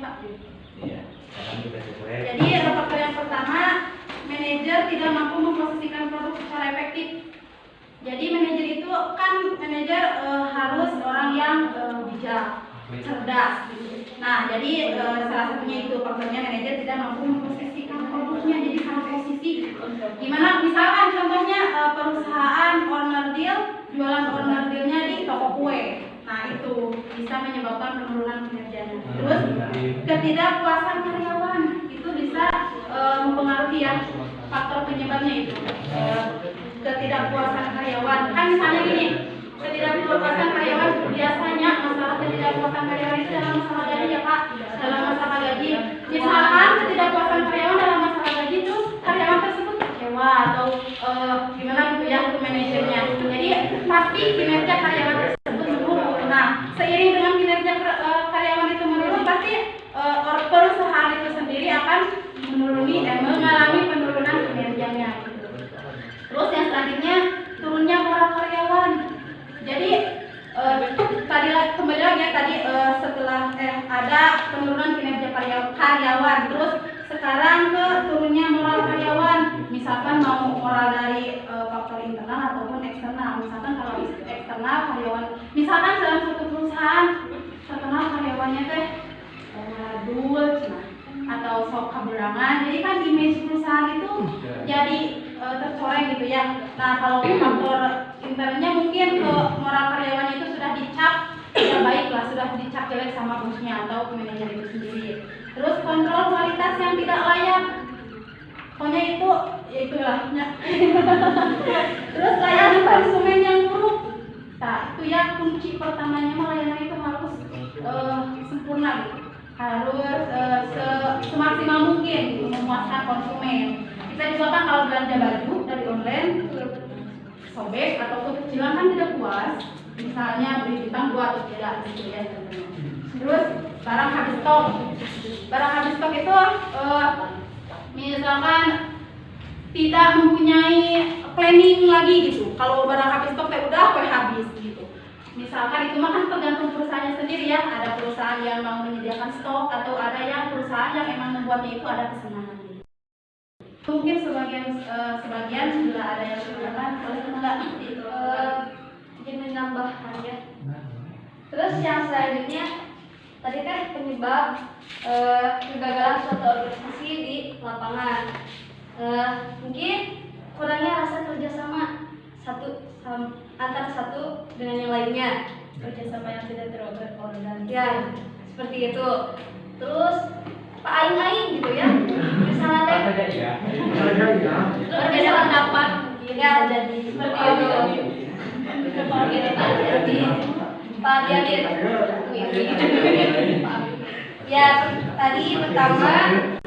Pak. Iya, akan kita sesuai. Jadi faktor yang pertama, manajer tidak mampu memposisikan produk secara efektif. Jadi manajer itu kan harus orang yang bijak, cerdas. Nah, jadi salah satunya itu faktornya manajer tidak mampu memposisikan produknya jadi sangat presisi. Gimana? Misalkan contohnya perusahaan owner deal jualan owner dealnya di toko kue. Nah, itu bisa menyebabkan penurunan kinerjanya. Terus ketidakpuasan karyawan itu bisa mempengaruhi ya faktor penyebabnya itu. Ketidakpuasan karyawan. Kan misalnya gini, ketidakpuasan karyawan biasanya masalah ketidakpuasan karyawan itu dalam masalah gaji ya Pak, dalam masalah gaji. Misalkan ketidakpuasan karyawan dalam masalah gaji itu karyawan tersebut kecewa atau gimana gitu ya ke manajernya. Jadi pasti kinerja karyawan tersebut menurun. Nah, seiring dengan kinerja karyawan itu menurun, pasti perusahaan itu sendiri akan mengalami penurunan kinerjanya. Terus yang selanjutnya turunnya moral karyawan. Jadi tadi kembali lagi ya tadi setelah ada penurunan kinerja karyawan, terus sekarang ke turunnya moral karyawan. Misalkan mau moral dari faktor internal ataupun eksternal. Misalkan kalau eksternal karyawan, misalkan dalam suatu perusahaan terkenal karyawannya teh dul, atau sok kaberangan. Jadi kan image perusahaan itu jadi tercoreng gitu ya. Nah, kalau faktor internalnya mungkin ke moral karyawannya itu sudah dicap tidak baik lah, sudah dicap jelek sama bosnya atau manajer itu sendiri. Terus kontrol kualitas yang tidak layak. Pokoknya itu ya itulah. Terus layanan konsumen yang buruk. Nah, itu ya kunci pertamanya layanan itu harus sempurna gitu. Harus semaksimal mungkin gitu, memuaskan konsumen. Kita juga kan kalau belanja baju dari online sobek atau kekecilan kan tidak puas, misalnya beli bintang 2 atau tidak gitu ya. Terus barang habis stok itu misalkan tidak mempunyai planning lagi gitu. Kalau barang habis stok udah habis gitu. Misalkan itu mah kan tergantung perusahaannya sendiri ya. Ada perusahaan yang mau menyediakan stok atau ada yang perusahaan yang emang membuatnya itu ada kesenangan. Mungkin sebagian sudah ada yang mengatakan boleh enggak ingin menambahkan ya. Terus yang selanjutnya tadi kan penyebab kegagalan suatu organisasi di lapangan. Mungkin kurangnya rasa kerjasama antara satu dengan yang lainnya, kerjasama yang tidak terorganisir. ya seperti itu. Terus Pak Aing gitu ya, misalnya berbeda pendapat ya jadi seperti itu. Pak Diadit ya, tadi pertama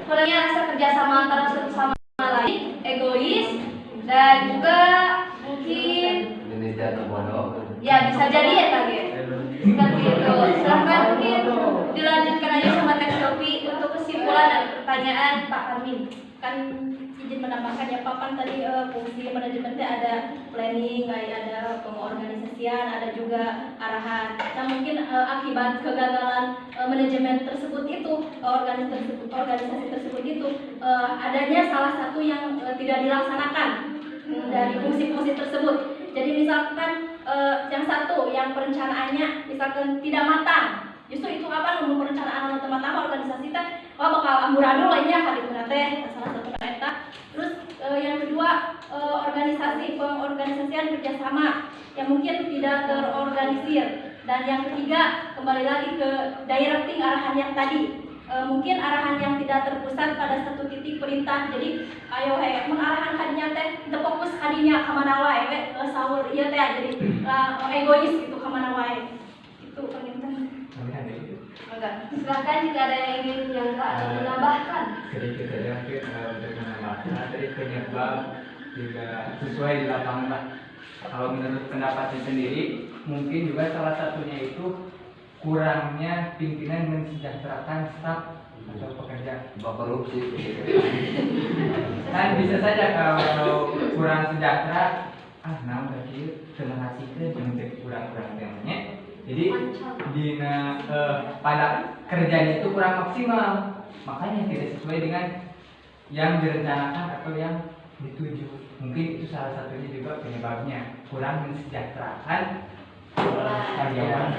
kurangnya rasa kerjasama antara satu sama lain, egois, dan juga mungkin ya bisa jadi ya tadi seperti itu. Silahkan mungkin dilanjutkan aja sama teks topi untuk kesimpulan dan pertanyaan Pak Armin. Kan izin menambahkan ya Pak, kan tadi fungsi manajemennya ada planning, ada pengorganisasian, ada juga arahan. Nah mungkin akibat kegagalan manajemen tersebut itu, organisasi tersebut itu adanya salah satu yang tidak dilaksanakan dari fungsi-fungsi tersebut. Jadi misalkan yang satu yang perencanaannya misalkan tidak matang, justru itu apa nomor perencanaan teman-teman organisasi teh bakal amburadul lainnya kali itu teh salah satu eta. Terus yang kedua pengorganisasian kerjasama yang mungkin tidak terorganisir, dan yang ketiga kembali lagi ke directing arahan yang tadi. Mungkin arahan yang tidak terpusat pada satu titik perintah. Jadi ayo arahan kadinya teh teu fokus kadinya ka mana wae sahur ieu teh jadi egois gitu ka mana wae. Itu perintah. Enggak. Silahkan jika ada yang ingin menyangka atau menambahkan. Sedikit saja mungkin untuk menambahkan dari penyebab juga sesuai di lapangan Pak. Kalau menurut pendapatnya sendiri, mungkin juga salah satunya itu kurangnya pimpinan mensejahterakan staf atau pekerja. Korupsi. Kan bisa saja kalau kurang sejahtera, namun tadi terima kasih ke kurang-kurang temanya. Jadi pada kerjanya itu kurang maksimal, makanya tidak sesuai dengan yang direncanakan atau yang dituju. Mungkin itu salah satunya juga penyebabnya kurang mensejahterakan karyawan.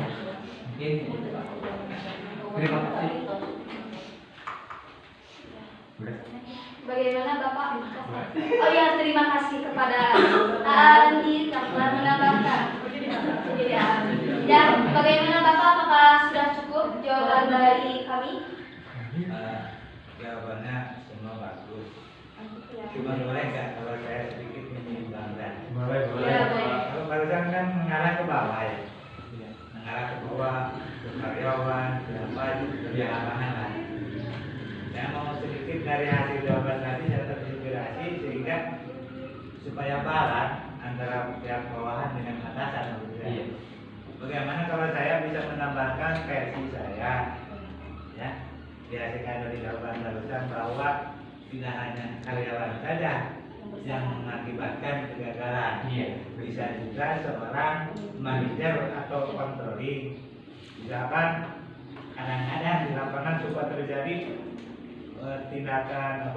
Mungkin itu, Pak. Terima kasih. Udah. Bagaimana Bapak? Oh ya, terima kasih kepada Andi telah menambahkan. Ya, bagaimana Bapak? Apakah sudah cukup jawaban dari kami? Jawabannya semua bagus. Cuma boleh nggak kalau saya sedikit menyeimbangkan? Boleh. Ya, boleh. Kalau barusan kan mengarah ke bawah ya, mengarah ke bawah, ke karyawan, berapa itu kerjaan lah. Saya mau sedikit dari hasil jawaban tadi saya terinspirasi sehingga supaya balance antara pihak bawahan dengan atasan. Iya. Bagaimana kalau saya bisa menambahkan versi saya, ya, dihasilkan dari jawaban barusan bahwa tidak hanya karyawan saja yang mengakibatkan kegagalan, Iya. bisa juga seorang manajer atau controlling. Misalkan kadang-kadang di lapangan suka terjadi tindakan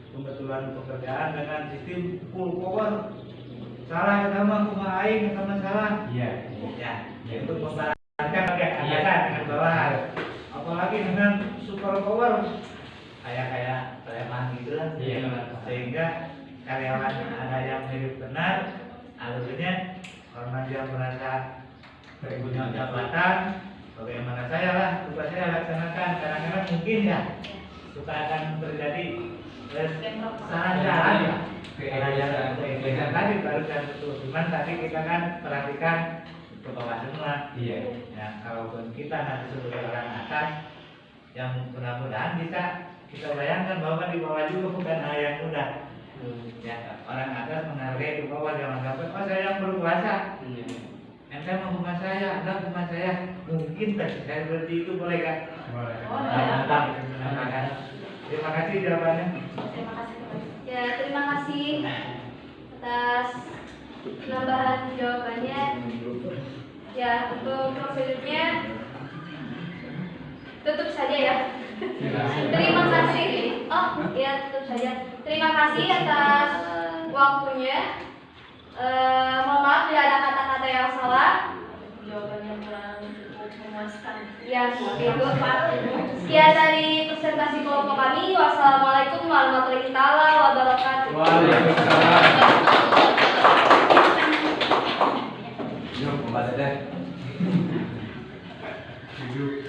pembetulan pekerjaan dengan sistem full power. Salah sama kumain sama salah. Iya. Ya, untuk membalankan atasan dengan bawahan. Apalagi dengan super power kayak preman gitu lah. Iya. Sehingga karyawan ada yang mirip benar, alurnya karena dia merasa punya jabatan, bagaimana saya lah, tugas saya laksanakan. Kadang-kadang mungkin ya suka akan terjadi saran-saran ya. Dengan tadi barusan betul, cuman tadi kita kan perhatikan ke bawah semua. Iya. Ya, kalaupun kita nanti sebagai orang atas, yang mudah-mudahan bisa kita bayangkan bahwa di bawah juga bukan hal yang mudah. Ya, orang atas menghargai di bawah, jangan sampai oh saya yang berkuasa. Ente mau rumah saya, anda rumah saya, mungkin versi saya seperti itu boleh kan? Boleh. Mantap. Terima kasih jawabannya. Terima kasih. Ya, terima kasih atas penambahan jawabannya. Ya, untuk prosedurnya tutup saja ya. Terima kasih. Oh, ya tutup saja. Terima kasih atas waktunya. Mohon maaf bila ada kata-kata yang salah. Jawabannya kurang cukup memuaskan. Ya, seperti itu Pak. Sekian dari presentasi kelompok kami. Wassalamualaikum warahmatullahi wabarakatuh. Waalaikumsalam. Yuk, kembali deh. Duduk.